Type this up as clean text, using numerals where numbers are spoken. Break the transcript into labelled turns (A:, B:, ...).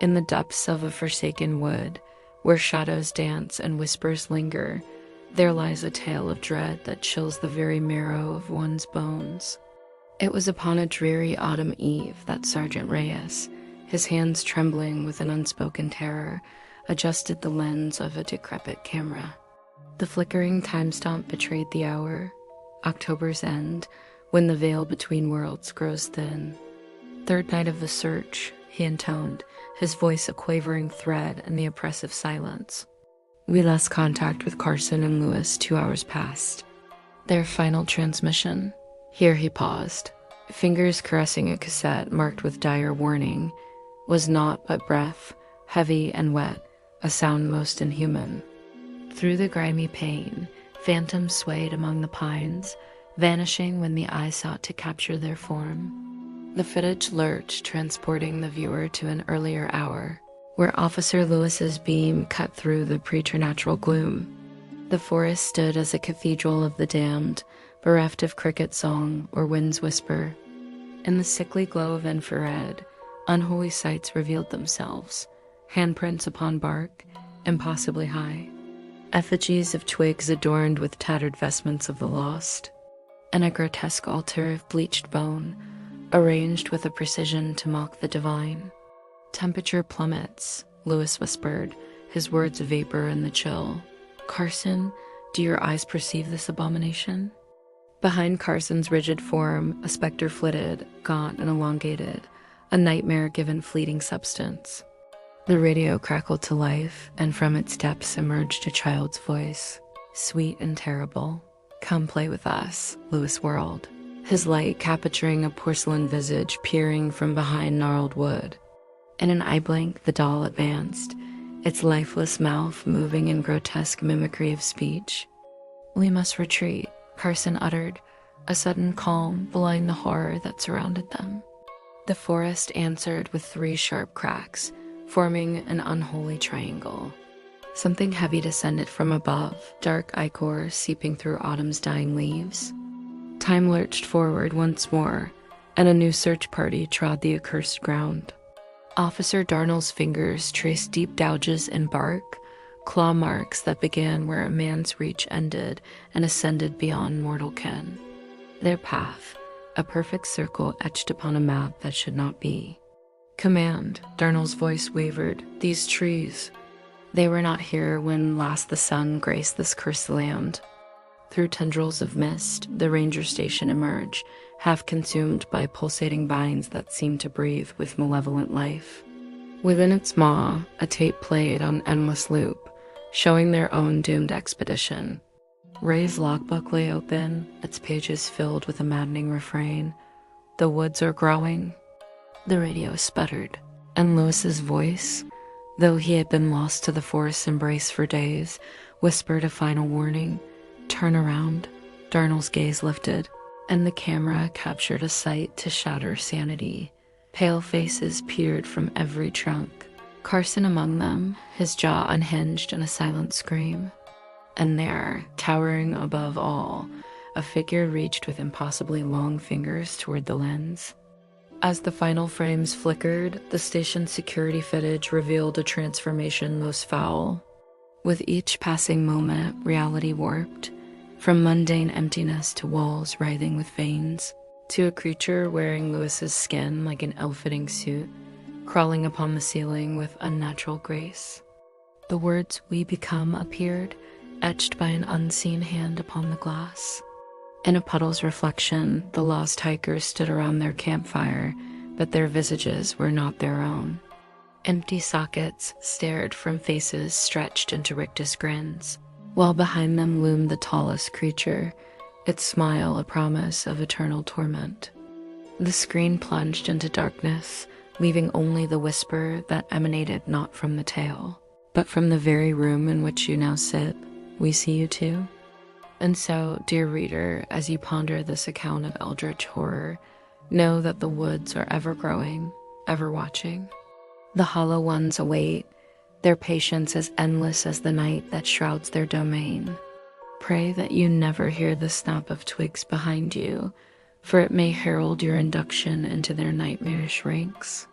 A: In the depths of a forsaken wood, where shadows dance and whispers linger, there lies a tale of dread that chills the very marrow of one's bones. It was upon a dreary autumn eve that Sergeant Reyes, his hands trembling with an unspoken terror, adjusted the lens of a decrepit camera. The flickering time stamp betrayed the hour, October's end, when the veil between worlds grows thin. "Third night of the search," he intoned, his voice a quavering thread in the oppressive silence. "We lost contact with Carson and Lewis 2 hours past. Their final transmission." Here he paused, fingers caressing a cassette marked with dire warning, "was naught but breath, heavy and wet, a sound most inhuman." Through the grimy pane, phantoms swayed among the pines, vanishing when the eye sought to capture their form. The footage lurched, transporting the viewer to an earlier hour, where Officer Lewis's beam cut through the preternatural gloom. The forest stood as a cathedral of the damned, bereft of cricket song or wind's whisper. In the sickly glow of infrared, unholy sights revealed themselves, handprints upon bark, impossibly high, effigies of twigs adorned with tattered vestments of the lost, and a grotesque altar of bleached bone, arranged with a precision to mock the divine. "Temperature plummets," Lewis whispered, his words a vapor in the chill. "Carson, do your eyes perceive this abomination?" Behind Carson's rigid form, a specter flitted, gaunt and elongated, a nightmare given fleeting substance. The radio crackled to life, and from its depths emerged a child's voice, sweet and terrible. "Come play with us," Lewis whirled, his light capturing a porcelain visage peering from behind gnarled wood. In an eye blink, the doll advanced, its lifeless mouth moving in grotesque mimicry of speech. "We must retreat," Carson uttered, a sudden calm belying the horror that surrounded them. The forest answered with 3 sharp cracks, forming an unholy triangle. Something heavy descended from above, dark ichor seeping through autumn's dying leaves. Time lurched forward once more, and a new search party trod the accursed ground. Officer Darnell's fingers traced deep gouges in bark, claw marks that began where a man's reach ended and ascended beyond mortal ken. Their path, a perfect circle etched upon a map that should not be. "Command," Darnell's voice wavered. "These trees, they were not here when last the sun graced this cursed land." Through tendrils of mist, the ranger station emerged, half consumed by pulsating vines that seemed to breathe with malevolent life. Within its maw, a tape played on endless loop, showing their own doomed expedition. Ray's logbook lay open, its pages filled with a maddening refrain. "The woods are growing." The radio sputtered, and Lewis's voice, though he had been lost to the forest's embrace for days, whispered a final warning. "Turn around." Darnell's gaze lifted, and the camera captured a sight to shatter sanity. Pale faces peered from every trunk, Carson among them, his jaw unhinged in a silent scream. And there, towering above all, a figure reached with impossibly long fingers toward the lens. As the final frames flickered, the station's security footage revealed a transformation most foul. With each passing moment, reality warped, from mundane emptiness to walls writhing with veins, to a creature wearing Lewis's skin like an ill-fitting suit, crawling upon the ceiling with unnatural grace. The words "we become" appeared, etched by an unseen hand upon the glass. In a puddle's reflection, the lost hikers stood around their campfire, but their visages were not their own. Empty sockets stared from faces stretched into rictus grins, while behind them loomed the tallest creature, its smile a promise of eternal torment. The screen plunged into darkness, leaving only the whisper that emanated not from the tale, but from the very room in which you now sit. "We see you too." And so, dear reader, as you ponder this account of eldritch horror, know that the woods are ever growing, ever watching. The hollow ones await, their patience as endless as the night that shrouds their domain. Pray that you never hear the snap of twigs behind you, for it may herald your induction into their nightmarish ranks.